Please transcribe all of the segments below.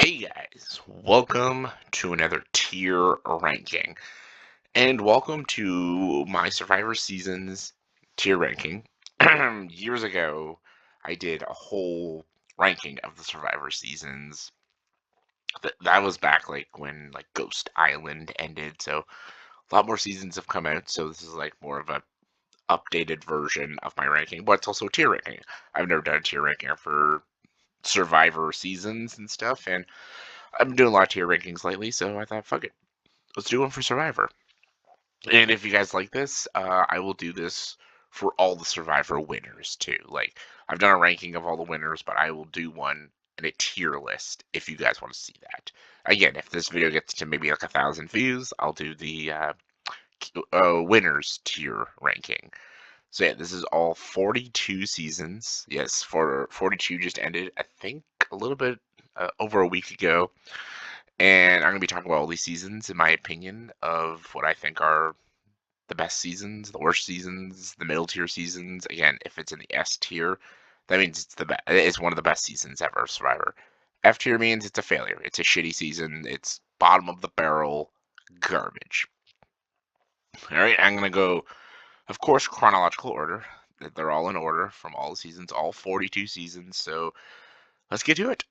Hey guys, welcome to another tier ranking, and welcome to my Survivor Seasons tier ranking. Years ago, I did a whole ranking of the Survivor Seasons. That was back like when like Ghost Island ended, so a lot more seasons have come out. So this is like more of a updated version of my ranking, but it's also a tier ranking. I've never done a tier ranking for Survivor seasons and stuff, and I've been doing a lot of tier rankings lately, so I thought, fuck it, let's do one for Survivor. And if you guys like this, I will do this for all the Survivor winners too. Like, I've done a ranking of all the winners, but I will do one in a tier list if you guys want to see that. Again, if this video gets to maybe like 1,000 views, I'll do the winners tier ranking. So yeah, this is all 42 seasons. Yes, for 42 just ended, I think a little bit over a week ago. And I'm going to be talking about all these seasons, in my opinion, of what I think are the best seasons, the worst seasons, the middle tier seasons. Again, if it's in the S tier, that means it's the best. It's one of the best seasons ever of Survivor. F tier means it's a failure. It's a shitty season. It's bottom of the barrel garbage. All right, I'm going to go, of course, chronological order. They're all in order from all the seasons, all 42 seasons. So let's get to it.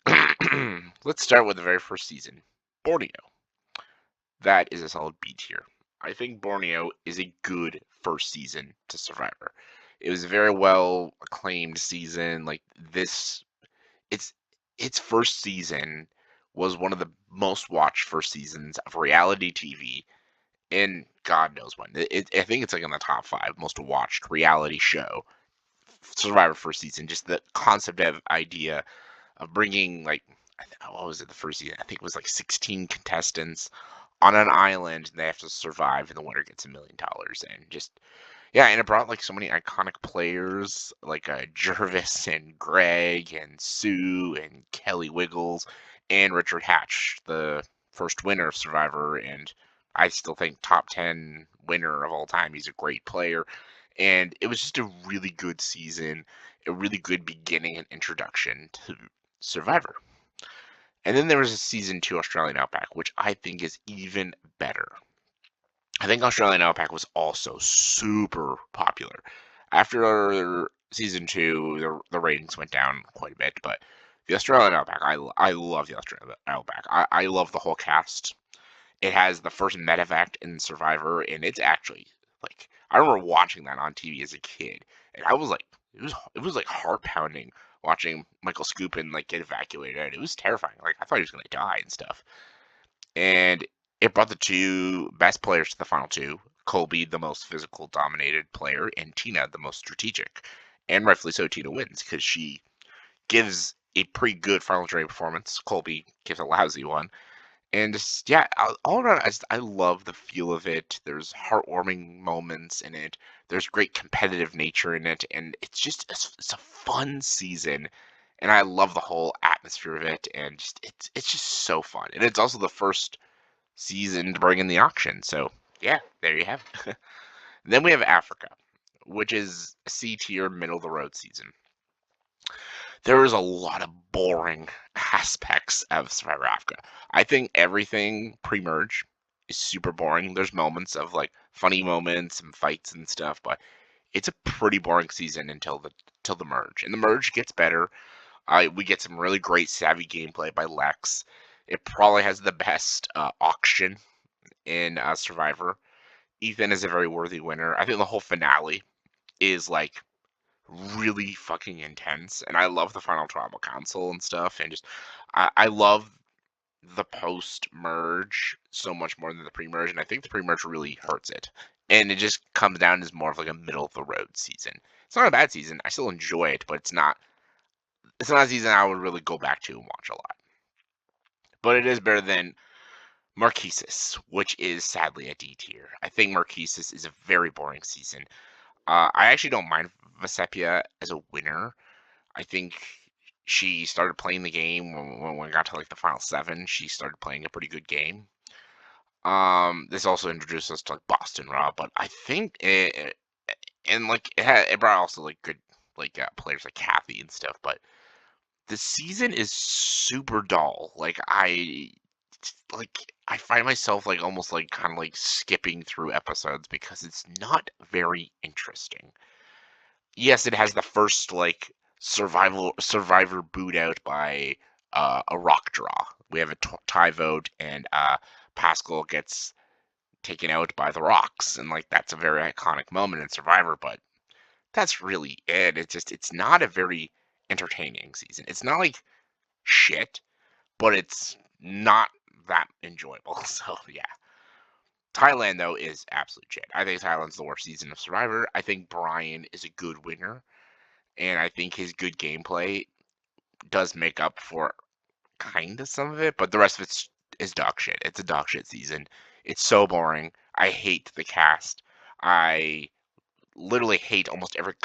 Let's start with the very first season, Borneo. That is a solid B tier. I think Borneo is a good first season to Survivor. It was a very well acclaimed season. Like this, its its first season was one of the most watched first seasons of reality TV in God knows when. I think it's like in the top 5 most watched reality show. Survivor first season. Just the concept of idea of bringing like what was it the first season? I think it was like 16 contestants on an island and they have to survive and the winner gets $1 million and just yeah, and it brought like so many iconic players like Jervis and Greg and Sue and Kelly Wiggles and Richard Hatch, the first winner of Survivor, and I still think top 10 winner of all time. He's a great player, and it was just a really good season, a really good beginning and introduction to Survivor. And then there was a season 2 Australian Outback, which I think is even better. I think Australian Outback was also super popular. After season 2, the ratings went down quite a bit, but the Australian Outback, I love the Australian Outback. I love the whole cast. It has the first medevac in Survivor, and it's actually like I remember watching that on TV as a kid, and I was like, it was like heart pounding watching Michael Scoopin like get evacuated. It was terrifying. Like I thought he was gonna die and stuff. And it brought the two best players to the final two. Colby, the most physical dominated player, and Tina, the most strategic. And rightfully so, Tina wins because she gives a pretty good final jury performance. Colby gives a lousy one. And just, yeah, all around, I love the feel of it. There's heartwarming moments in it. There's great competitive nature in it, and it's a fun season. And I love the whole atmosphere of it, and just it's just so fun. And it's also the first season to bring in the auction. So yeah, there you have it. Then we have Africa, which is a C tier, middle of the road season. There is a lot of boring aspects of Survivor Africa. I think everything pre-merge is super boring. There's moments of like funny moments and fights and stuff, but it's a pretty boring season until the merge. And the merge gets better. We get some really great savvy gameplay by Lex. It probably has the best auction in Survivor. Ethan is a very worthy winner. I think the whole finale is like really fucking intense, and I love the final tribal council and stuff, and just I love the post merge so much more than the pre merge, and I think the pre merge really hurts it, and it just comes down as more of like a middle of the road season. It's not a bad season. I still enjoy it, but it's not a season I would really go back to and watch a lot. But it is better than Marquesas, which is sadly a D tier. I think Marquesas is a very boring season. I actually don't mind Vesepia as a winner. I think she started playing the game when we got to like the final 7. She started playing a pretty good game. This also introduced us to like Boston Raw, but I think and like it brought also like good like players like Kathy and stuff. But The season is super dull. I find myself like almost like kind of like skipping through episodes because it's not very interesting. Yes, it has the first like survivor boot out by a rock draw. We have a tie vote, and Pascal gets taken out by the rocks, and like that's a very iconic moment in Survivor. But that's really it. It's not a very entertaining season. It's not like shit, but it's not that enjoyable. So yeah. Thailand though is absolute shit. I think Thailand's the worst season of Survivor. I think Brian is a good winner, and I think his good gameplay does make up for kind of some of it, but the rest of is dog shit. It's a dog shit season. It's so boring. I hate the cast. I literally hate almost every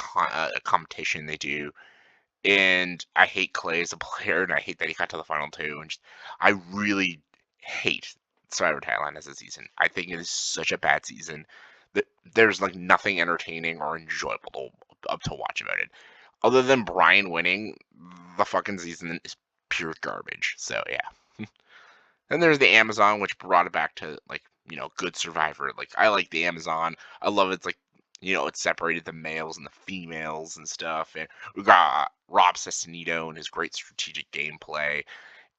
competition they do, and I hate Clay as a player, and I hate that he got to the final two. And I really hate Survivor Thailand as a season. I think it is such a bad season that there's like nothing entertaining or enjoyable up to watch about it. Other than Brian winning, the fucking season is pure garbage. So yeah. Then there's the Amazon, which brought it back to like good Survivor. Like I like the Amazon. I love it's like it separated the males and the females and stuff. And we got Rob Sessanito and his great strategic gameplay.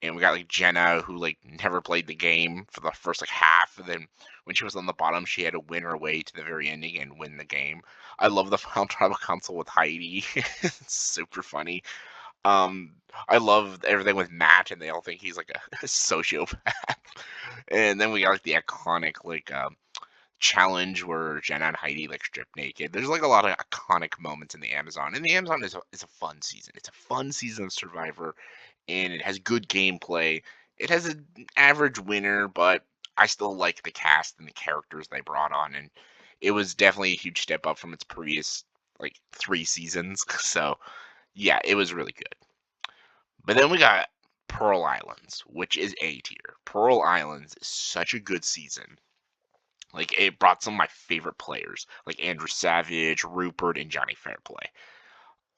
And we got like Jenna, who like never played the game for the first like half, and then when she was on the bottom, she had to win her way to the very ending and win the game. I love the final tribal council with Heidi. It's super funny. Um, I love everything with Matt, and they all think he's like a sociopath. And then we got like the iconic challenge where Jenna and Heidi like strip naked. There's like a lot of iconic moments in the Amazon, and the Amazon is a fun season. It's a fun season of Survivor, and it has good gameplay. It has an average winner, but I still like the cast and the characters they brought on, and it was definitely a huge step up from its previous like 3 seasons. So yeah, it was really good. But then we got Pearl Islands, which is A tier. Pearl Islands is such a good season. Like it brought some of my favorite players, like Andrew Savage, Rupert, and Johnny Fairplay.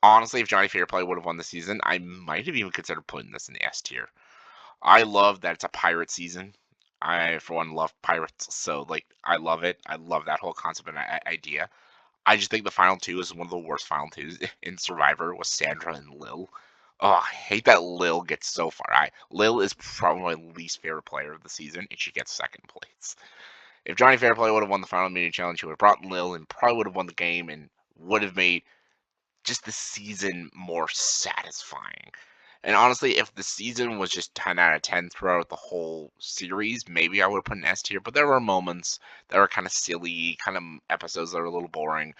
Honestly, if Johnny Fairplay would have won the season, I might have even considered putting this in the S tier. I love that it's a pirate season. I, for one, love pirates, so like I love it. I love that whole concept and idea. I just think the final two is one of the worst final twos in Survivor with Sandra and Lil. Oh, I hate that Lil gets so far. Lil is probably my least favorite player of the season, and she gets second place. If Johnny Fairplay would have won the final immunity challenge, he would have brought Lil and probably would have won the game and would have made just the season more satisfying. And honestly, if the season was just 10 out of 10 throughout the whole series, maybe I would have put an S tier. But there were moments that were kind of silly, kind of episodes that were a little boring.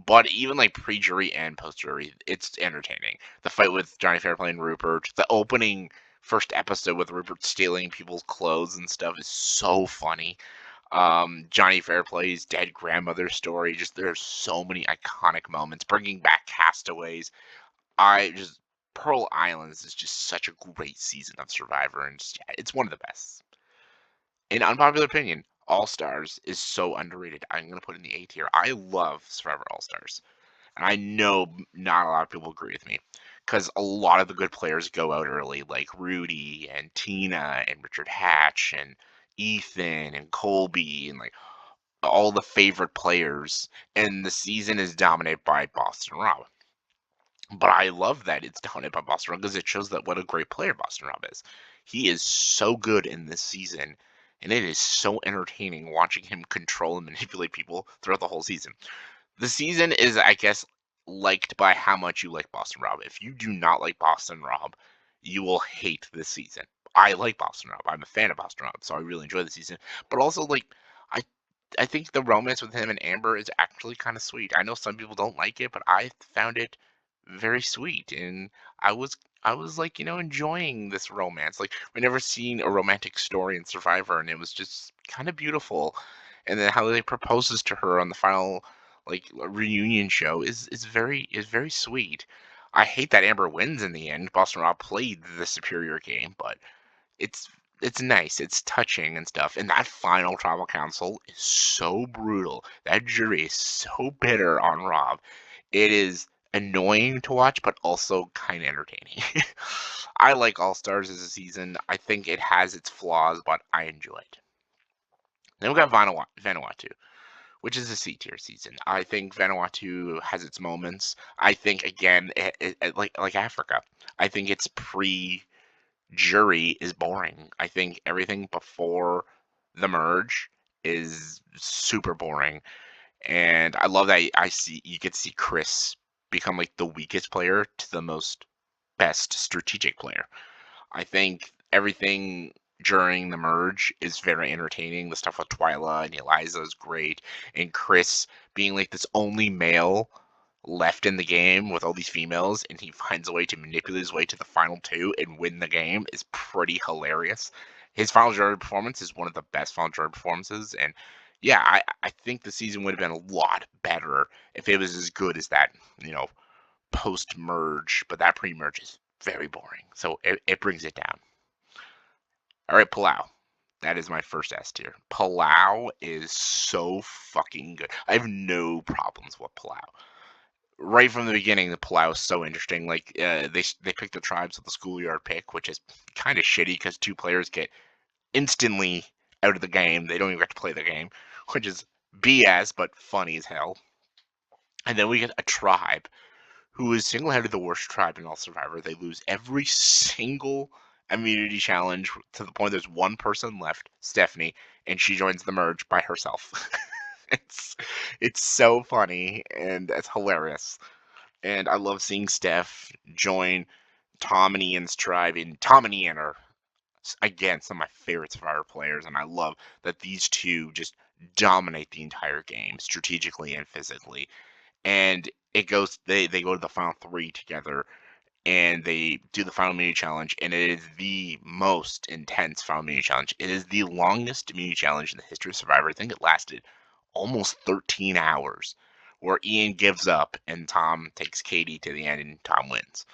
But even like pre-jury and post-jury, it's entertaining. The fight with Johnny Fairplay and Rupert, the opening first episode with Rupert stealing people's clothes and stuff is so funny. Johnny Fairplay's dead grandmother story, just there's so many iconic moments. Bringing back castaways, I just Pearl Islands is just such a great season of Survivor, and just, yeah, it's one of the best. In unpopular opinion, All Stars is so underrated. I'm gonna put it in the A tier. I love Survivor All Stars, and I know not a lot of people agree with me because a lot of the good players go out early, like Rudy and Tina and Richard Hatch and Ethan and Colby and like all the favorite players, and the season is dominated by Boston Rob. But I love that it's dominated by Boston Rob because it shows that what a great player Boston Rob is. He is so good in this season, and it is so entertaining watching him control and manipulate people throughout the whole season. The season is, I guess, liked by how much you like Boston Rob. If you do not like Boston Rob, you will hate this season. I like Boston Rob. I'm a fan of Boston Rob, so I really enjoy the season. But also, like, I I think the romance with him and Amber is actually kind of sweet. I know some people don't like it, but I found it very sweet, and I was I was like, enjoying this romance. Like, we never seen a romantic story in Survivor, and it was just kind of beautiful. And then how they proposes to her on the final like reunion show is very sweet. I hate that Amber wins in the end. Boston Rob played the superior game, but it's it's nice, it's touching and stuff. And that final tribal council is so brutal. That jury is so bitter on Rob. It is annoying to watch, but also kind of entertaining. I like All Stars as a season. I think it has its flaws, but I enjoy it. Then we got Vanuatu, which is a C tier season. I think Vanuatu has its moments. I think again, like Africa, I think its pre-jury is boring. I think everything before the merge is super boring, and I love that I see you get to see Chris become like the weakest player to the most best strategic player. I think everything during the merge is very entertaining. The stuff with Twyla and Eliza is great, and Chris being like this only male left in the game with all these females, and he finds a way to manipulate his way to the final two and win the game is pretty hilarious. His final jury performance is one of the best final jury performances, and yeah, I think the season would have been a lot better if it was as good as that, post merge, but that pre merge is very boring. So it brings it down. All right, Palau. That is my first S tier. Palau is so fucking good. I have no problems with Palau. Right from the beginning, the Palau is so interesting. Like they pick the tribes with the schoolyard pick, which is kind of shitty because two players get instantly out of the game. They don't even get to play the game, which is BS, but funny as hell. And then we get a tribe who is single-handed the worst tribe in all Survivor. They lose every single immunity challenge to the point there's one person left, Stephanie, and she joins the merge by herself. it's it's so funny and it's hilarious. And I love seeing Steph join Tom and Ian's tribe. And Tom and Ian are again some of my favorite Survivor players, and I love that these two just dominate the entire game strategically and physically. And it goes they go to the final three together, and they do the final immunity challenge, and it is the most intense final immunity challenge. It is the longest immunity challenge in the history of Survivor. I think it lasted almost 13 hours, where Ian gives up and Tom takes Katie to the end, and Tom wins.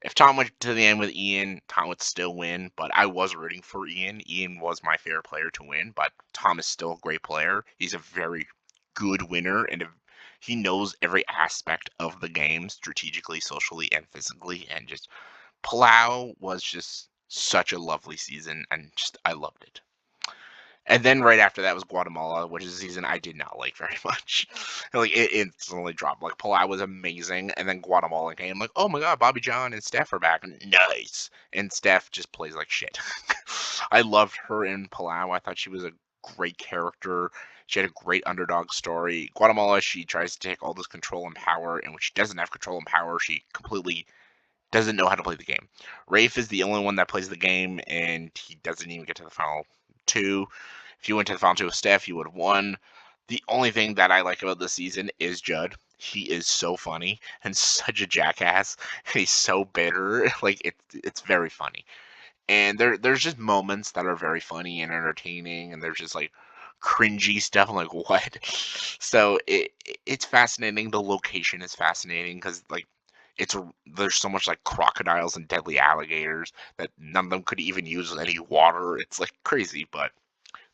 If Tom went to the end with Ian, Tom would still win, but I was rooting for Ian. Ian was my favorite player to win, but Tom is still a great player. He's a very good winner, and he knows every aspect of the game strategically, socially, and physically. And just Palau was just such a lovely season, and just I loved it. And then right after that was Guatemala, which is a season I did not like very much. Like it instantly dropped. Like Palau was amazing, and then Guatemala came. Like, oh my god, Bobby John and Steph are back. Nice. And Steph just plays like shit. I loved her in Palau. I thought she was a great character. She had a great underdog story. Guatemala, she tries to take all this control and power, and when she doesn't have control and power, she completely doesn't know how to play the game. Rafe is the only one that plays the game, and he doesn't even get to the final two. If you went to the final two with Steph, you would have won. The only thing that I like about this season is Judd. He is so funny and such a jackass. He's so bitter. Like it's very funny. And there's just moments that are very funny and entertaining, and there's just like cringy stuff. I'm like, what? So it's fascinating. The location is fascinating because like there's so much like crocodiles and deadly alligators that none of them could even use any water. It's like crazy, but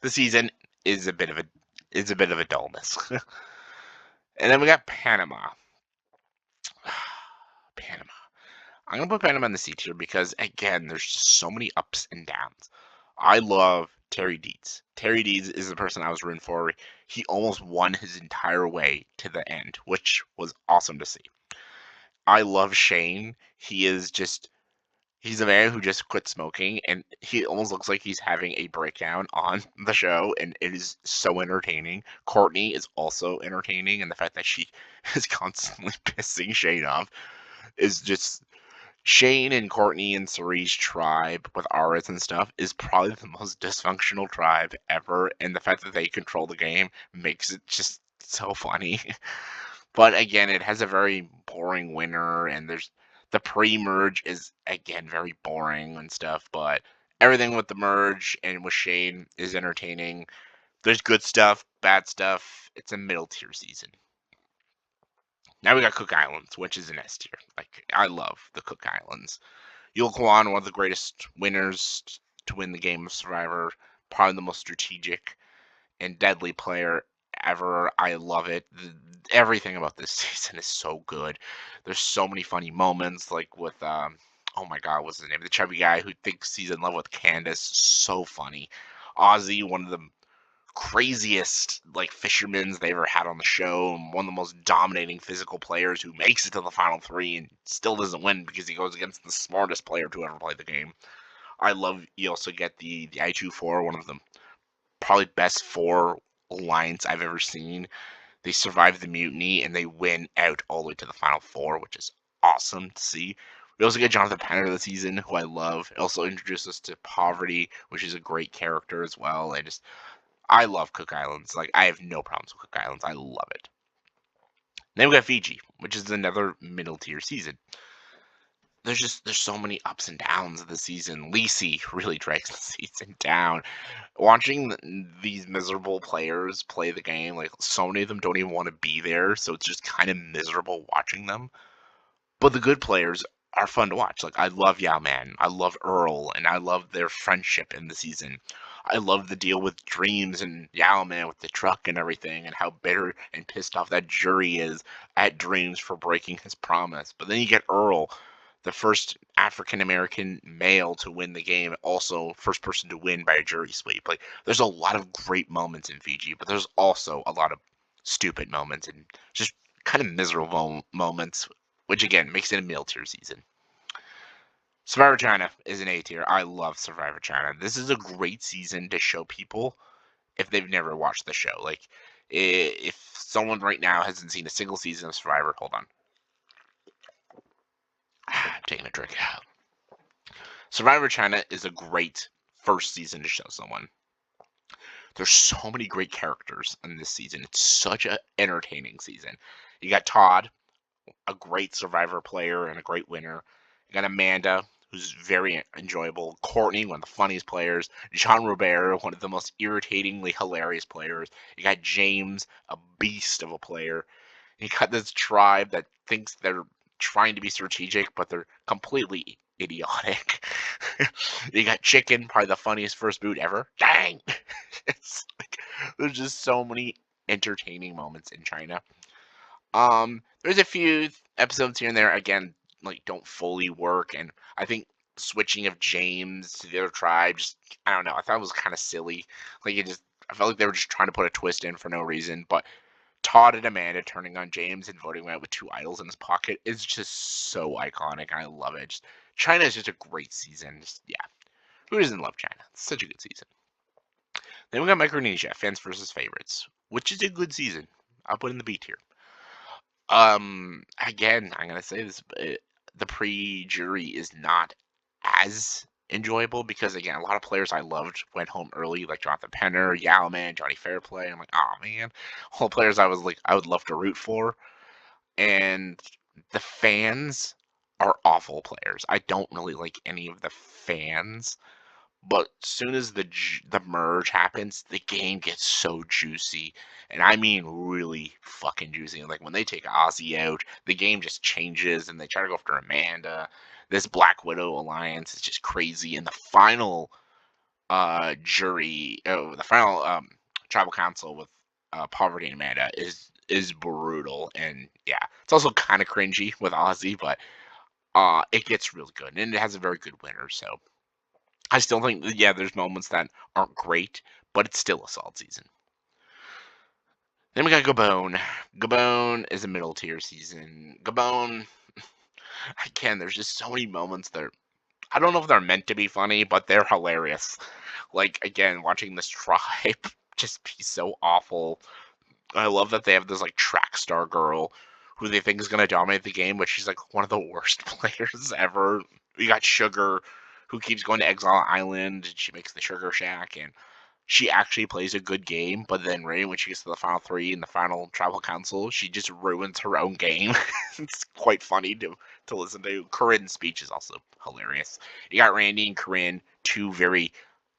the season is a bit of a dullness. And then we got Panama. Panama. I'm gonna put Panama in the C tier because again, there's just so many ups and downs. I love Terry Deeds. Terry Deeds is the person I was rooting for. He almost won his entire way to the end, which was awesome to see. I love Shane. He's a man who just quit smoking, and he almost looks like he's having a breakdown on the show, and it is so entertaining. Courtney is also entertaining, and the fact that she is constantly pissing Shane off is just Shane and Courtney and Cerie's tribe with auras and stuff is probably the most dysfunctional tribe ever, and the fact that they control the game makes it just so funny. But again, it has a very boring winner, and there's the pre-merge is again very boring and stuff. But everything with the merge and with Shane is entertaining. There's good stuff, bad stuff. It's a middle tier season. Now we got Cook Islands, which is an S tier. Like I love the Cook Islands. Yul Kwan, one of the greatest winners to win the game of Survivor, probably the most strategic and deadly player ever. I love it. Everything about this season is so good. There's so many funny moments, like with oh my God, what's his name? The chubby guy who thinks he's in love with Candace. So funny. Ozzy, one of the craziest like fishermen they ever had on the show, and one of the most dominating physical players who makes it to the final three and still doesn't win because he goes against the smartest player to ever play the game. I love you also get the I-24, one of the probably best four lines I've ever seen. They survive the mutiny and they win out all the way to the final four, which is awesome to see. We also get Jonathan Penner this season, who I love. It also introduces us to Poverty, which is a great character as well. I love Cook Islands. Like, I have no problems with Cook Islands. I love it. Then we got Fiji, which is another middle tier season. There's so many ups and downs of the season. Lisi really drags the season down. Watching these miserable players play the game, like so many of them don't even want to be there, so it's just kind of miserable watching them. But the good players are fun to watch. Like I love Yao Man, I love Earl, and I love their friendship in the season. I love the deal with Dreams and Yao Man with the truck and everything, and how bitter and pissed off that jury is at Dreams for breaking his promise. But then you get Earl, the first African American male to win the game, also first person to win by a jury sweep. Like there's a lot of great moments in Fiji, but there's also a lot of stupid moments and just kind of miserable moments, which again makes it a middle tier season. Survivor China is an A tier. I love Survivor China. This is a great season to show people if they've never watched the show. Like, if someone right now hasn't seen a single season of Survivor, hold on. I'm taking a drink. Survivor China is a great first season to show someone. There's so many great characters in this season. It's such an entertaining season. You got Todd, a great Survivor player and a great winner. You got Amanda, who's very enjoyable. Courtney, one of the funniest players. Jean Robert, one of the most irritatingly hilarious players. You got James, a beast of a player. You got this tribe that thinks they're trying to be strategic, but they're completely idiotic. You got Chicken, probably the funniest first boot ever. Dang! It's like, there's just so many entertaining moments in China. There's a few episodes here and there again, like don't fully work, and I think switching of James to the other tribe, just I don't know. I thought it was kind of silly. Like I felt like they were just trying to put a twist in for no reason. But Todd and Amanda turning on James and voting him out with two idols in his pocket is just so iconic. I love it. China is just a great season. Yeah, who doesn't love China? It's such a good season. Then we got Micronesia, fans versus favorites, which is a good season. I'll put in the B tier. Again, I'm gonna say this, the pre-jury is not as enjoyable because again, a lot of players I loved went home early, like Jonathan Penner, Yao Man, Johnny Fairplay. I'm like, oh man, all the players I was like, I would love to root for, and the fans are awful players. I don't really like any of the fans. But soon as the merge happens, the game gets so juicy, and I mean really fucking juicy. Like when they take Ozzy out, the game just changes, and they try to go after Amanda. This Black Widow alliance is just crazy, and the final the final tribal council with Poverty and Amanda is brutal, and yeah, it's also kind of cringy with Ozzy, but it gets really good, and it has a very good winner, so. I still think, yeah, there's moments that aren't great, but it's still a solid season. Then we got Gabon. Gabon is a middle tier season. Gabon, again, there's just so many moments that I don't know if they're meant to be funny, but they're hilarious. Like, again, watching this tribe just be so awful. I love that they have this, like, track star girl who they think is going to dominate the game, but she's, like, one of the worst players ever. We got Sugar, who keeps going to Exile Island, and she makes the Sugar Shack, and she actually plays a good game, but then right when she gets to the final three in the final tribal council, she just ruins her own game. It's quite funny to listen to. Corinne's speech is also hilarious. You got Randy and Corinne, two very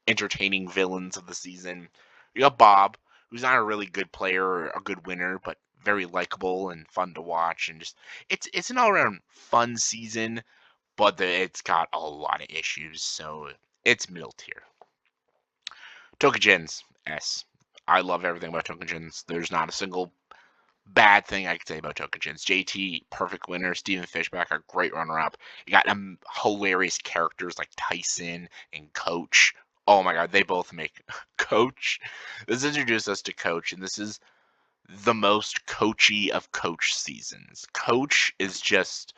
entertaining villains of the season. You got Bob, who's not a really good player or a good winner, but very likable and fun to watch, and just it's an all around fun season, but it's got a lot of issues, so it's middle tier. Tokajins S. I love everything about Tokens. There's not a single bad thing I could say about Tokens. JT, perfect winner. Steven Fishback, a great runner-up. You got hilarious characters like Tyson and Coach. Oh my God, they both make Coach. This introduced us to Coach, and this is the most coachy of Coach seasons. Coach is just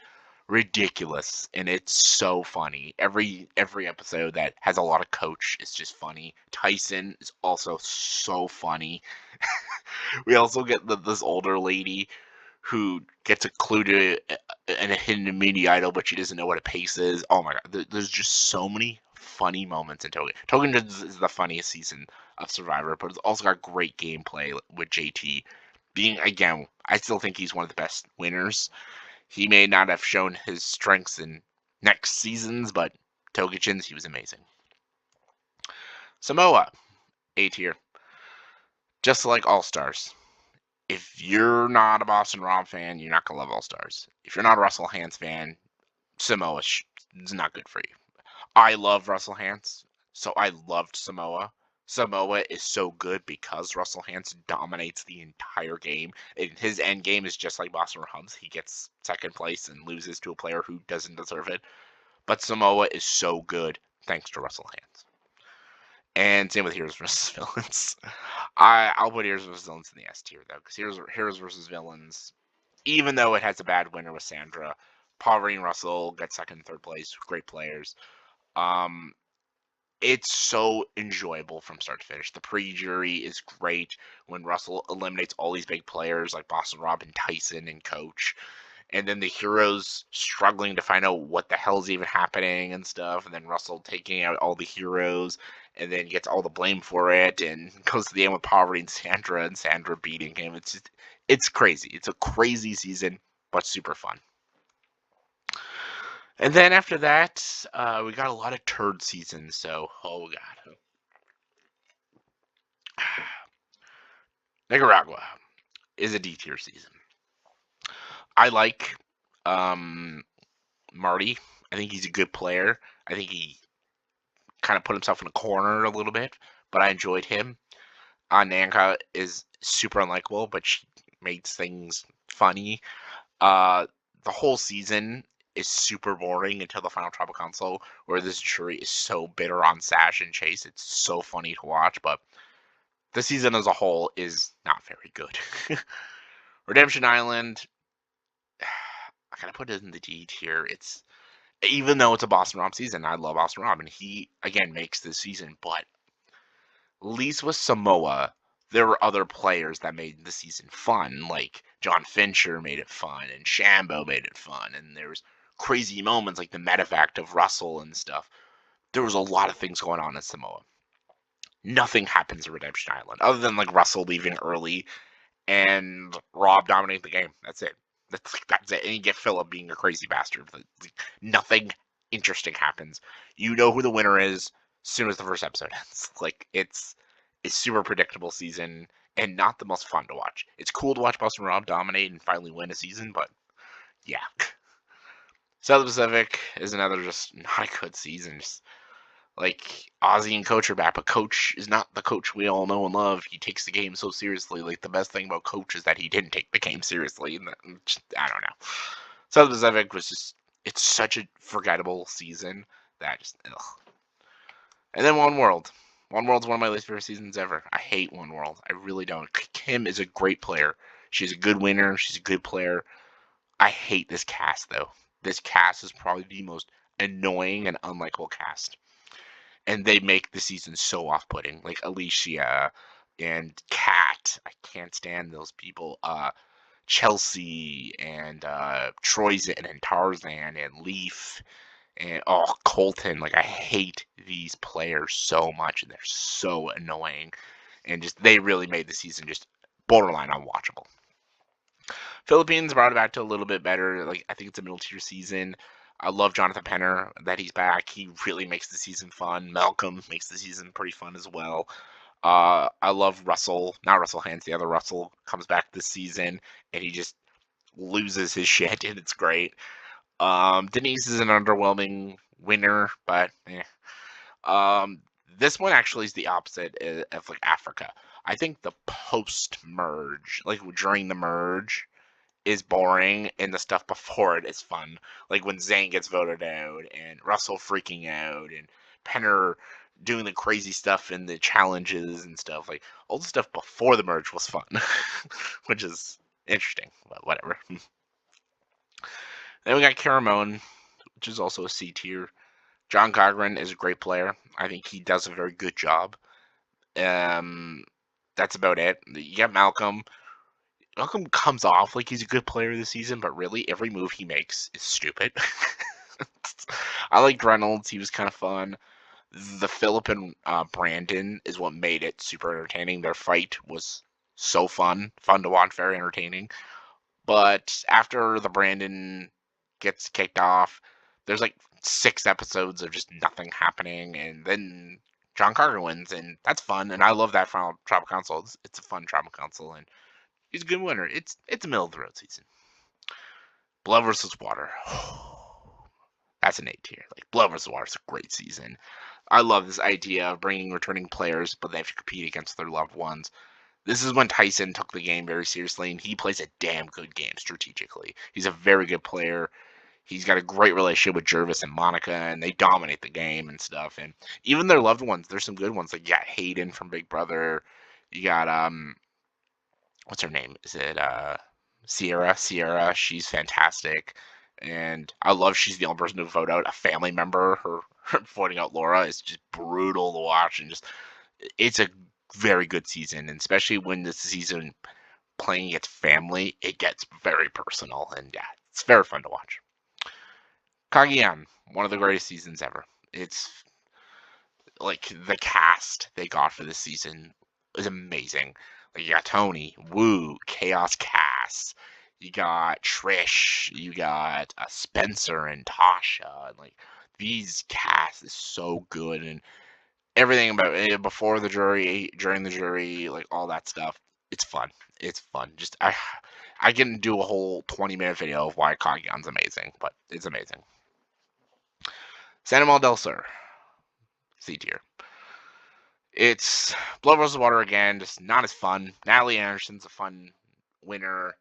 ridiculous, and it's so funny. Every episode that has a lot of Coach is just funny. Tyson is also so funny. We also get this older lady who gets a clue to and a hidden media idol, but she doesn't know what a pace is. Oh my God, there's just so many funny moments in Token. Token is the funniest season of Survivor, but it's also got great gameplay with JT. Being again, I still think he's one of the best winners. He may not have shown his strengths in next seasons, but Togachins, he was amazing. Samoa, A tier. Just like All Stars. If you're not a Boston Rob fan, you're not going to love All Stars. If you're not a Russell Hantz fan, Samoa is not good for you. I love Russell Hantz, so I loved Samoa. Samoa is so good because Russell Hantz dominates the entire game. And his end game is just like Boston Rob's. He gets second place and loses to a player who doesn't deserve it. But Samoa is so good thanks to Russell Hantz. And same with Heroes versus Villains. I'll put Heroes versus Villains in the S tier though, because Heroes versus Villains, even though it has a bad winner with Sandra, Poverty and Russell get second and third place, great players. Um, it's so enjoyable from start to finish. The pre-jury is great when Russell eliminates all these big players like Boston Rob and Tyson and Coach, and then the heroes struggling to find out what the hell's even happening and stuff, and then Russell taking out all the heroes and then gets all the blame for it and goes to the end with Poverty and Sandra beating him. It's crazy. It's a crazy season, but super fun. And then after that, we got a lot of turd seasons. So, oh god, Nicaragua is a D tier season. I like um, Marty. I think he's a good player. I think he kind of put himself in a corner a little bit, but I enjoyed him. Nanka is super unlikable, but she makes things funny. Uh, the whole season is super boring until the final tribal council, where this jury is so bitter on Sash and Chase. It's so funny to watch, but the season as a whole is not very good. Redemption Island, I gotta put it in the D tier. It's even though it's a Boston Rob season, I love Boston Rob, and he again makes this season, but at least with Samoa, there were other players that made the season fun, like John Fincher made it fun, and Shambo made it fun, and there was crazy moments like the medevac of Russell and stuff. There was a lot of things going on in Samoa. Nothing happens at Redemption Island other than like Russell leaving early and Rob dominating the game. That's it. That's it. And you get Philip being a crazy bastard. Nothing interesting happens. You know who the winner is as soon as the first episode ends. Like it's super predictable season and not the most fun to watch. It's cool to watch Boston Rob dominate and finally win a season, but yeah. South Pacific is another just not a good season. Just like Ozzy and Coach are back, but Coach is not the Coach we all know and love. He takes the game so seriously. Like the best thing about Coach is that he didn't take the game seriously. And I don't know. South Pacific was just it's such a forgettable season that just ugh. And then One World. One World's one of my least favorite seasons ever. I hate One World. I really don't. Kim is a great player. She's a good winner. She's a good player. I hate this cast though. This cast is probably the most annoying and unlikable cast, and they make the season so off-putting. Like Alicia and Kat, I can't stand those people. Chelsea and Troyzan and Tarzan and Leaf and Colton. Like I hate these players so much, and they're so annoying, and just they really made the season just borderline unwatchable. Philippines brought it back to a little bit better. Like I think it's a middle tier season. I love Jonathan Penner that he's back. He really makes the season fun. Malcolm makes the season pretty fun as well. I love Russell, not Russell Hantz, the other Russell comes back this season and he just loses his shit and it's great. Denise is an underwhelming winner, but eh. Um, this one actually is the opposite of like Africa. I think the post-merge, like during the merge, is boring, and the stuff before it is fun. Like when Zayn gets voted out, and Russell freaking out, and Penner doing the crazy stuff in the challenges and stuff. Like all the stuff before the merge was fun, which is interesting, but whatever. Then we got Caramone, which is also a C tier. John Cochran is a great player. I think he does a very good job. Um, that's about it. You got Malcolm. Malcolm comes off like he's a good player this season, but really every move he makes is stupid. I liked Reynolds. He was kind of fun. The Philip and Brandon is what made it super entertaining. Their fight was so fun to watch, very entertaining. But after the Brandon gets kicked off, there's like 6 episodes of just nothing happening, and then John Carter wins, and that's fun. And I love that final Tribal Council. It's a fun Tribal Council, and he's a good winner. It's a middle of the road season. Blood versus Water. That's an A tier. Like Blood versus Water is a great season. I love this idea of bringing returning players, but they have to compete against their loved ones. This is when Tyson took the game very seriously, and he plays a damn good game strategically. He's a very good player. He's got a great relationship with Jervis and Monica, and they dominate the game and stuff. And even their loved ones, there's some good ones. Like you got Hayden from Big Brother. You got what's her name? Is it Sierra? Sierra. She's fantastic, and I love she's the only person to vote out a family member. Her voting out Laura is just brutal to watch, and just it's a very good season, and especially when this season playing against family, it gets very personal, and yeah, it's very fun to watch. Kaguyan, one of the greatest seasons ever. It's like the cast they got for this season is amazing. Like you got Tony, Wu, Chaos Cass, you got Trish, you got Spencer and Tasha, and like these cast is so good, and everything about it before the jury, during the jury, like all that stuff. It's fun. It's fun. Just I can do a whole 20-minute video of why Kaguyan's amazing, but it's amazing. San del Sur, C tier. It's Blood vs. Water again, just not as fun. Natalie Anderson's a fun winner,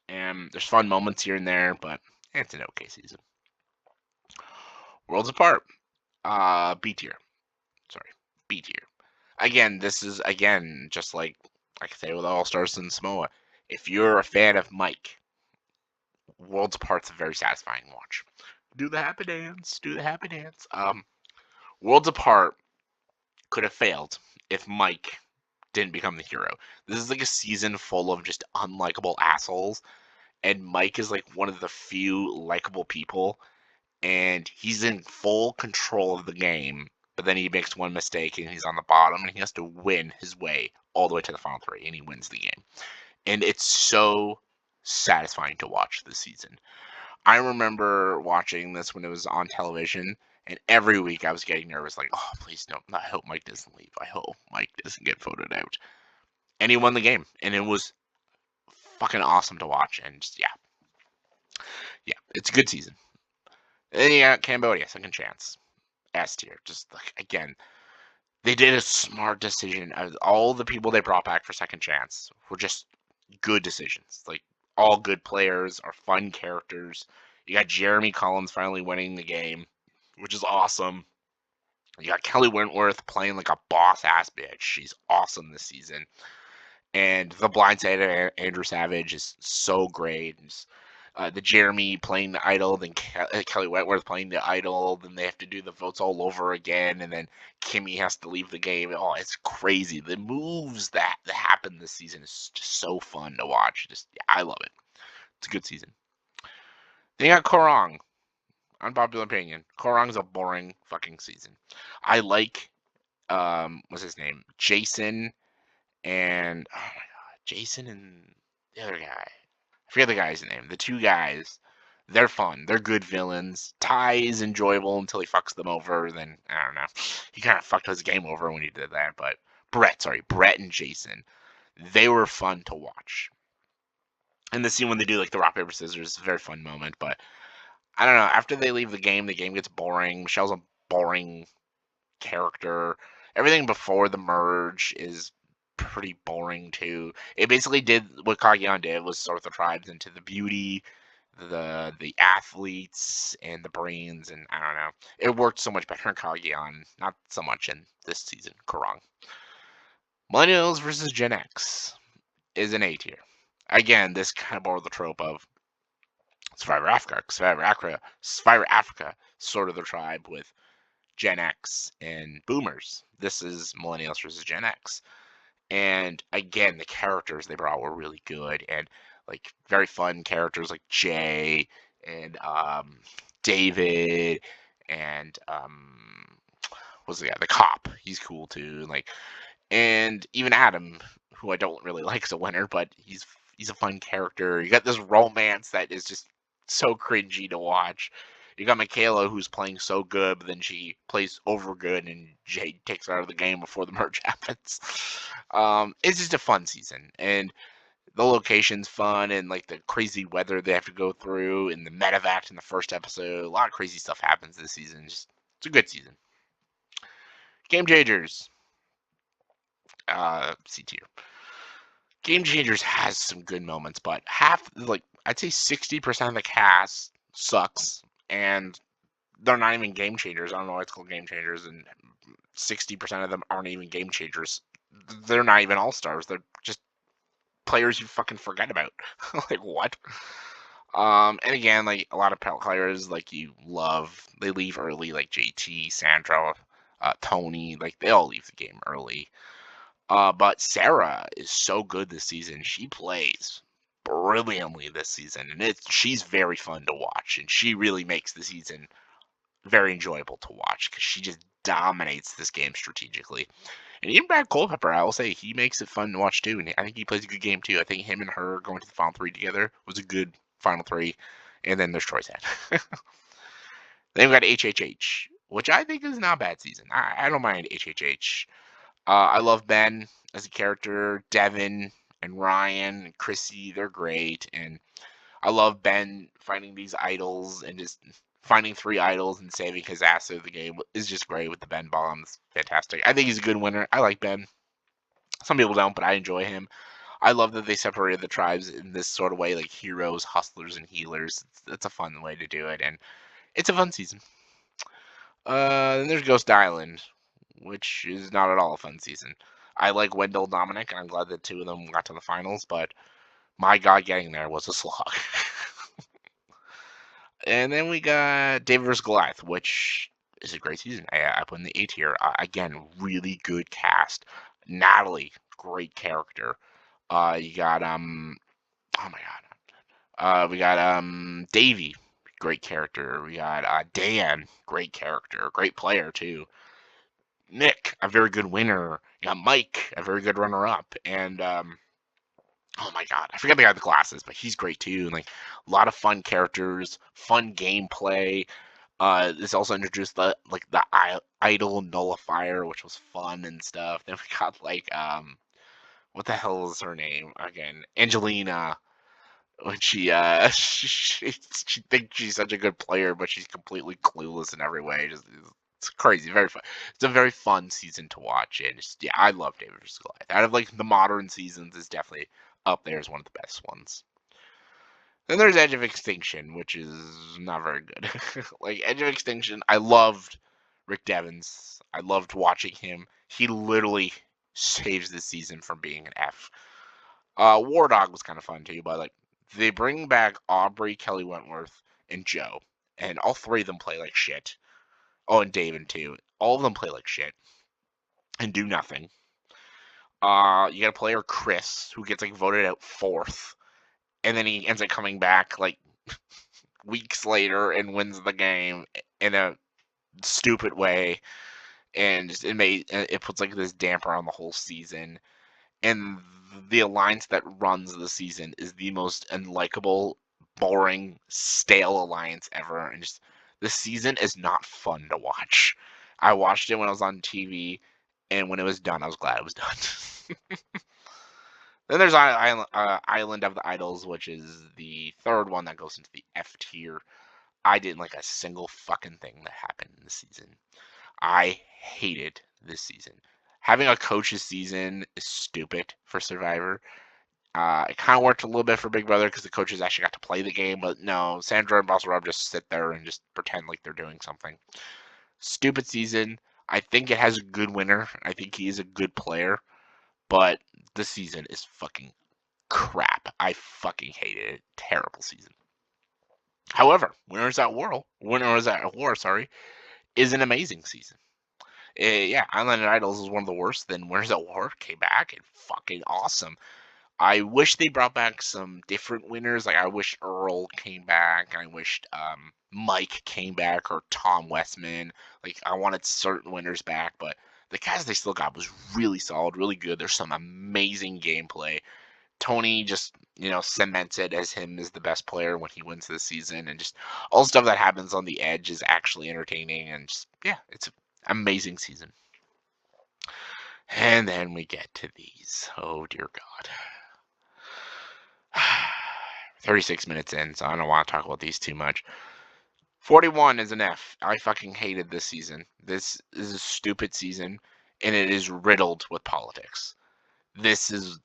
and there's fun moments here and there, but it's an okay season. Worlds Apart, B tier. Sorry, B tier. Again, this is again just like I say with All Stars and Samoa. If you're a fan of Mike, Worlds Apart's a very satisfying watch. Do the happy dance. Do the happy dance. Worlds Apart could have failed if Mike didn't become the hero. This is like a season full of just unlikable assholes, and Mike is like one of the few likable people, and he's in full control of the game. But then he makes one mistake and he's on the bottom, and he has to win his way all the way to the final three, and he wins the game. And it's so satisfying to watch this season. I remember watching this when it was on television, and every week I was getting nervous, like, oh, please no, I hope Mike doesn't leave. I hope Mike doesn't get voted out. And he won the game, and it was fucking awesome to watch. And just, yeah, it's a good season. And then you got Cambodia, Second Chance, S tier. Just like again, they did a smart decision. All the people they brought back for Second Chance were just good decisions. Like all good players are fun characters. You got Jeremy Collins finally winning the game, which is awesome. You got Kelly Wentworth playing like a boss ass bitch. She's awesome this season. And the blind side of Andrew Savage is so great. The Jeremy playing the idol, then Kelly Wentworth playing the idol, then they have to do the votes all over again, and then Kimmy has to leave the game. Oh, it's crazy. The moves that happen this season is just so fun to watch. Just yeah, I love it. It's a good season. Then you got Korong. Unpopular opinion. Korong's a boring fucking season. I like what's his name? Jason and oh my god, Jason and the other guy. I forget the guy's name. The two guys, they're fun. They're good villains. Ty is enjoyable until he fucks them over. Then I don't know. He kind of fucked his game over when he did that. But Brett and Jason, they were fun to watch. And the scene when they do like the rock paper scissors is a very fun moment. But I don't know. After they leave the game gets boring. Michelle's a boring character. Everything before the merge is pretty boring too. It basically did what Kageon did, was sort the tribes into the beauty, the athletes, and the brains, and I don't know. It worked so much better in Kageon, not so much in this season. Kurang. Millennials versus Gen X is an A tier. Again, this kind of borrowed the trope of Survivor Africa. Survivor Africa, sort of the tribe with Gen X and Boomers. This is Millennials versus Gen X. And again, the characters they brought were really good and like very fun characters like Jay and David and what's the guy? The cop. He's cool too. And even Adam, who I don't really like as a winner, but he's a fun character. You got this romance that is just so cringy to watch. You got Michaela, who's playing so good, but then she plays over good, and Jade takes her out of the game before the merge happens. It's just a fun season, and the location's fun, and like the crazy weather they have to go through, and the medevac in the first episode. A lot of crazy stuff happens this season. Just it's a good season. Game Changers, C tier. Game Changers has some good moments, but I'd say 60% of the cast sucks, and they're not even game changers. I don't know why it's called game changers, and 60% of them aren't even game changers. They're not even all stars. They're just players you fucking forget about. Like what? And again, like a lot of players like you love, they leave early, like JT, Sandra, Tony, like they all leave the game early. But Sarah is so good this season. She plays brilliantly this season, and she's very fun to watch, and she really makes the season very enjoyable to watch because she just dominates this game strategically. And even Brad Culpepper, I will say, he makes it fun to watch too, and I think he plays a good game too. I think him and her going to the final three together was a good final three, and then there's Troy's head. Then we got HHH, which I think is not a bad season. I don't mind HHH. I love Ben as a character, Devin and Ryan and Chrissy, they're great, and I love Ben finding these idols and just finding three idols and saving his ass through the game is just great with the Ben bombs. Fantastic. I think he's a good winner. I like Ben. Some people don't, but I enjoy him. I love that they separated the tribes in this sort of way, like heroes, hustlers, and healers. It's a fun way to do it, and it's a fun season. Then there's Ghost Island, which is not at all a fun season. I like Wendell Dominic, and I'm glad that two of them got to the finals, but my God, getting there was a slog. And then we got David vs. Goliath, which is a great season. I put in the A tier. Again, really good cast. Natalie, great character. You got oh my God. We got Davey, great character. We got Dan, great character, great player too. Nick, a very good winner. You got Mike, a very good runner-up, and oh my God, I forget the guy with the glasses, but he's great too. And like a lot of fun characters, fun gameplay. This also introduced the idol nullifier, which was fun and stuff. Then we got what the hell is her name again? Angelina, when she she thinks she's such a good player, but she's completely clueless in every way. It's crazy, very fun. It's a very fun season to watch, and yeah, I love David vs. Goliath. Out of like the modern seasons, is definitely up there as one of the best ones. Then there's Edge of Extinction, which is not very good. Like Edge of Extinction, I loved Rick Devens. I loved watching him. He literally saves the season from being an F. War Dog was kind of fun too, but like they bring back Aubrey, Kelly Wentworth, and Joe, and all three of them play like shit. Oh, and David too. All of them play like shit and do nothing. You got a player Chris who gets like voted out fourth, and then he ends up coming back like weeks later and wins the game in a stupid way, and it puts like this damper on the whole season. And the alliance that runs the season is the most unlikable, boring, stale alliance ever, and just the season is not fun to watch. I watched it when I was on TV, and when it was done, I was glad it was done. Then there's Island of the Idols, which is the third one that goes into the F tier. I didn't like a single fucking thing that happened in the season. I hated this season. Having a coach's season is stupid for Survivor. It kind of worked a little bit for Big Brother because the coaches actually got to play the game, but no, Sandra and Boss Rob just sit there and just pretend like they're doing something. Stupid season. I think it has a good winner. I think he is a good player, but the season is fucking crap. I fucking hated it. Terrible season. However, Winners at War, sorry, is an amazing season. Yeah, Island Idols is one of the worst. Then Winners at War came back and fucking awesome. I wish they brought back some different winners. Like I wish Earl came back. I wished Mike came back or Tom Westman. Like I wanted certain winners back, but the cast they still got was really solid, really good. There's some amazing gameplay. Tony just cemented as him as the best player when he wins this season, and just all the stuff that happens on the edge is actually entertaining, and just yeah, it's an amazing season. And then we get to these. Oh dear God. 36 minutes in, so I don't want to talk about these too much. 41 is an F. I fucking hated this season. This is a stupid season, and it is riddled with politics. This is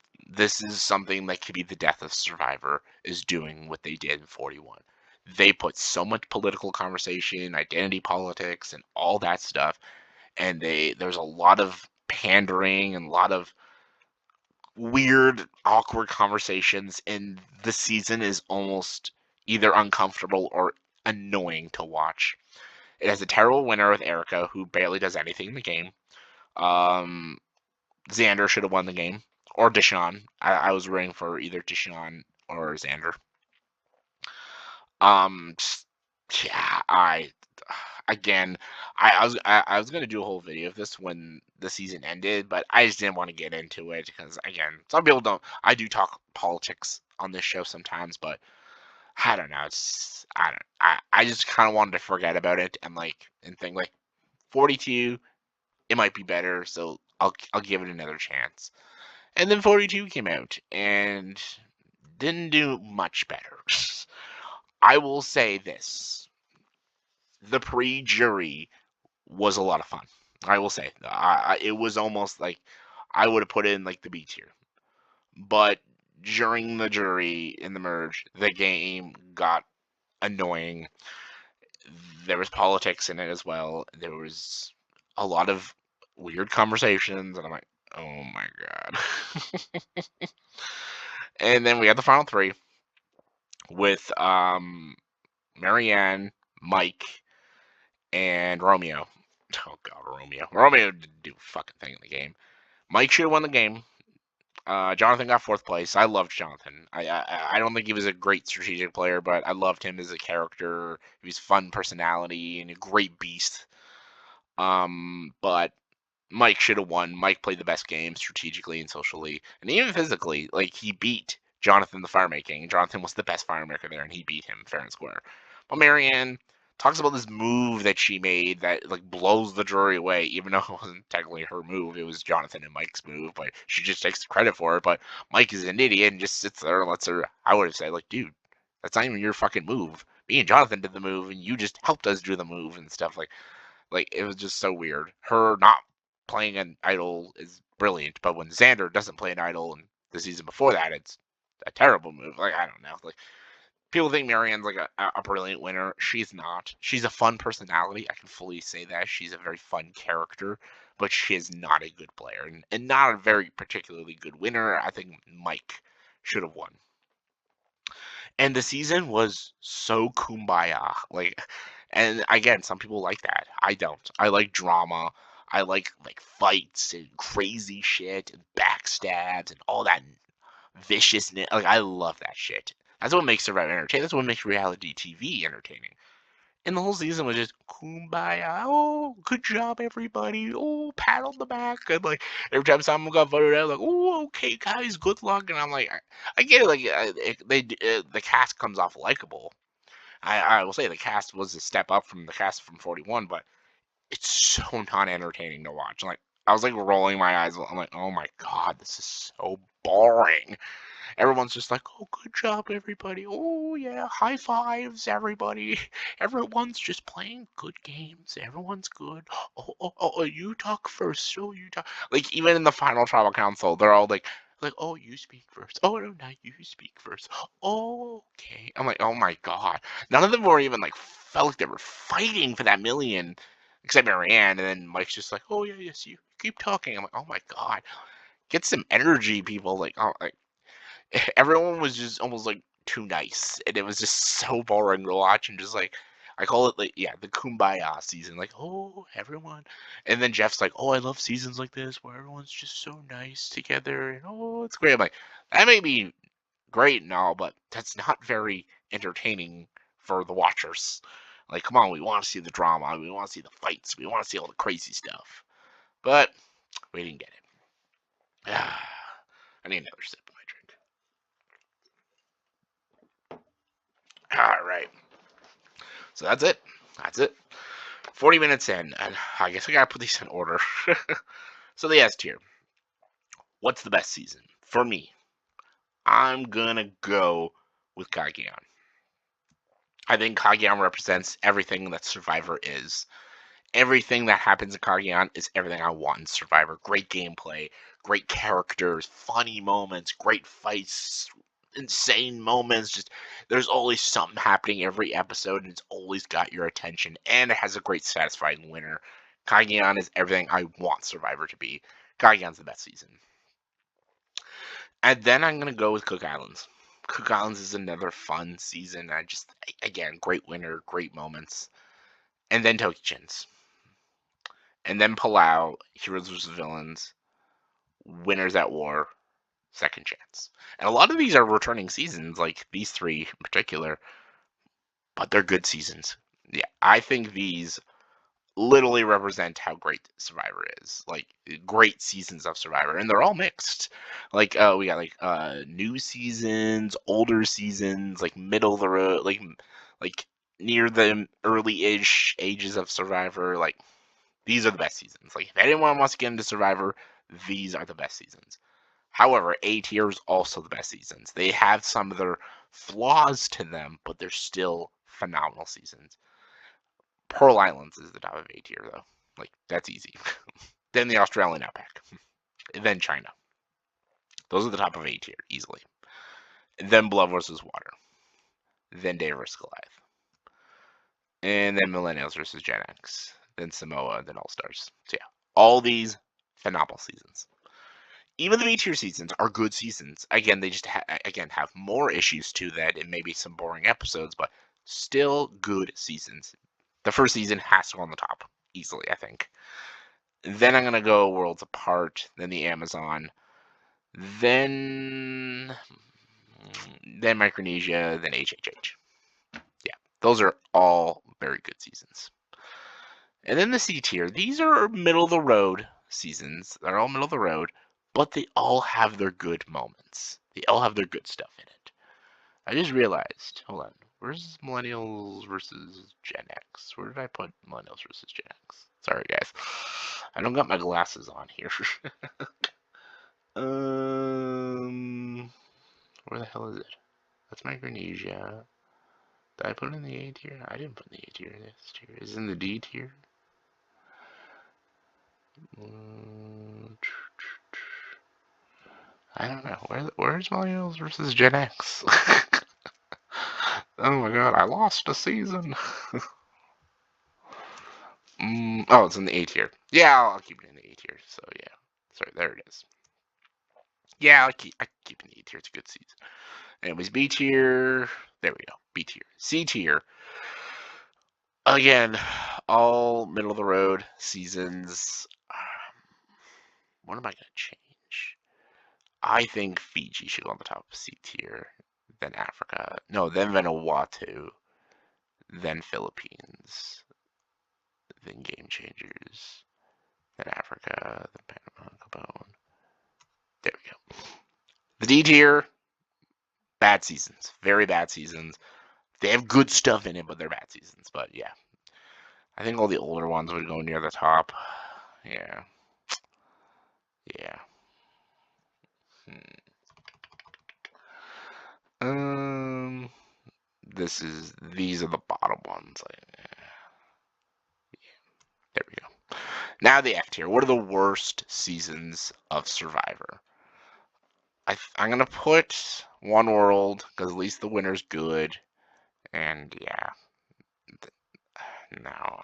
something that could be the death of Survivor, is doing what they did in 41. They put so much political conversation, identity politics, and all that stuff, and there's a lot of pandering and a lot of weird, awkward conversations, and the season is almost either uncomfortable or annoying to watch. It has a terrible winner with Erica, who barely does anything in the game. Um, Xander should have won the game, or Deshaun. I was rooting for either Deshaun or Xander. Um, yeah, again, I was gonna do a whole video of this when the season ended, but I just didn't want to get into it because again, some people don't. I do talk politics on this show sometimes, but I don't know. I just kind of wanted to forget about it and think like 42, it might be better, so I'll give it another chance. And then 42 came out and didn't do much better. I will say this: the pre-jury was a lot of fun. I will say it was almost like I would have put it in like the B tier. But during the jury in the merge, the game got annoying. There was politics in it as well. There was a lot of weird conversations, and I'm like, oh my god. And then we had the final three with Marianne, Mike, and Romeo. Oh god, Romeo. Romeo didn't do a fucking thing in the game. Mike should have won the game. Jonathan got fourth place. I loved Jonathan. I don't think he was a great strategic player, but I loved him as a character. He was fun personality and a great beast. But Mike should have won. Mike played the best game strategically and socially, and even physically. Like he beat Jonathan the fire making. Jonathan was the best fire maker there, and he beat him fair and square. But Marianne talks about this move that she made that like blows the jury away, even though it wasn't technically her move. It was Jonathan and Mike's move, but she just takes the credit for it. But Mike is an idiot and just sits there and lets her. I would have said like, dude, that's not even your fucking move. Me and Jonathan did the move, and you just helped us do the move and stuff like it was just so weird. Her not playing an idol is brilliant, but when Xander doesn't play an idol in the season before that, it's a terrible move. Like I don't know. Like people think Marianne's like a brilliant winner. She's not. She's a fun personality. I can fully say that. She's a very fun character, but she is not a good player and not a very particularly good winner. I think Mike should have won. And the season was so kumbaya. Like, and again, some people like that. I don't. I like drama. I like fights and crazy shit and backstabs and all that viciousness. Like, I love that shit. That's what makes Survivor entertaining. That's what makes reality TV entertaining. And the whole season was just kumbaya. Oh, good job, everybody. Oh, pat on the back. And like every time someone got voted out, like, oh, okay, guys, good luck. And I'm like, I get it. Like the cast comes off likable. I will say the cast was a step up from the cast from 41, but it's so not entertaining to watch. Like I was like rolling my eyes. I'm like, oh my god, this is so boring. Everyone's just like, oh, good job, everybody. Oh, yeah, high fives, everybody. Everyone's just playing good games. Everyone's good. Oh, you talk first. Oh, you talk. Like, even in the final tribal council, they're all like, oh, you speak first. Oh, no, not you speak first. Oh, okay. I'm like, oh my God. None of them were even like, felt like they were fighting for that million, except Marianne. And then Mike's just like, oh, yeah, yes, you keep talking. I'm like, oh my God. Get some energy, people. Like, oh, like, everyone was just almost like too nice, and it was just so boring to watch. And just like, I call it like, yeah, the kumbaya season. Like, oh, everyone, and then Jeff's like, oh, I love seasons like this where everyone's just so nice together, and oh, it's great. I'm like, that may be great and all, but that's not very entertaining for the watchers. Like, come on, we want to see the drama, we want to see the fights, we want to see all the crazy stuff, but we didn't get it. I need another sip of my drink. All right. So that's it. That's it. 40 minutes in, and I guess I gotta put these in order. So the S tier. What's the best season? For me, I'm gonna go with Kageon. I think Kageon represents everything that Survivor is. Everything that happens in Kageon is everything I want in Survivor. Great gameplay, great characters, funny moments, great fights, insane moments. Just there's always something happening every episode, and it's always got your attention, and it has a great, satisfying winner. Kageon is everything I want Survivor to be. Kageon's the best season. And then I'm gonna go with Cook Islands. Cook Islands is another fun season. I just, again, great winner, great moments. And then Tokyo-Chins. And then Palau, Heroes vs. Villains, Winners at War, Second Chance. And a lot of these are returning seasons, like these three in particular, but they're good seasons. Yeah, I think these literally represent how great Survivor is. Like great seasons of Survivor, and they're all mixed. Like we got like new seasons, older seasons, like middle of the road, like near the early-ish ages of Survivor. Like these are the best seasons. Like if anyone wants to get into Survivor, these are the best seasons. However, A tier is also the best seasons. They have some of their flaws to them, but they're still phenomenal seasons. Pearl Islands is the top of A tier, though. Like, that's easy. Then the Australian outback. Then China. Those are the top of A tier, easily. Then Blood vs. Water. Then Dave vs. Goliath. And then Millennials vs. Gen X. Then Samoa, then All Stars. So, yeah, all these phenomenal seasons. Even the B tier seasons are good seasons. Again, they just have more issues to that and maybe some boring episodes, but still good seasons. The first season has to go on the top easily, I think. Then I'm gonna go Worlds Apart, then the Amazon, then Micronesia, then HHH. Yeah, those are all very good seasons. And then the C tier. These are middle of the road seasons. They're all middle of the road, but they all have their good moments. They all have their good stuff in it. I just realized. Hold on. Where's Millennials versus Gen X? Where did I put Millennials versus Gen X? Sorry, guys. I don't got my glasses on here. Where the hell is it? That's Micronesia. Did I put it in the A tier? I didn't put in the A tier. This tier is in the D tier. I don't know. Where's Millennials versus Gen X? Oh my god, I lost a season. Oh, it's in the A tier. Yeah, I'll keep it in the A tier. So yeah, sorry, there it is. Yeah, I keep it in the A tier. It's a good season. Anyways, B tier. There we go. B tier. C tier. Again, all middle of the road seasons. What am I gonna change? I think Fiji should go on the top of C tier. Then Africa. No, then Vanuatu. Then Philippines. Then Game Changers. Then Africa. Then Panama, Gabon. There we go. The D tier, bad seasons. Very bad seasons. They have good stuff in it, but they're bad seasons. But yeah. I think all the older ones would go near the top. Yeah. Yeah. These are the bottom ones. There we go. Now the F tier. What are the worst seasons of Survivor? I'm gonna put One World because at least the winner's good. And yeah, no,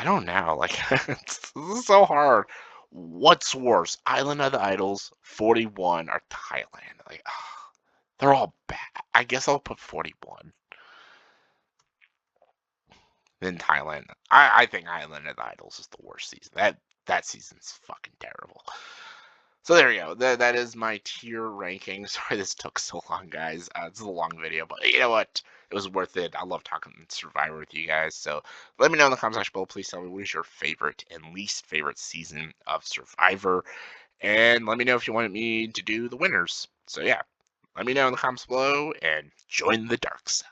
I don't know. Like this is so hard. What's worse, Island of the Idols, 41, or Thailand? Like they're all bad. I guess I'll put 41. Then Thailand. I think Island of the Idols is the worst season. That season's fucking terrible. So there you go. That is my tier ranking. Sorry this took so long, guys. This is a long video, but you know what? It was worth it. I love talking Survivor with you guys. So let me know in the comment section below. Please tell me what is your favorite and least favorite season of Survivor. And let me know if you wanted me to do the winners. So yeah, let me know in the comments below and join the dark side.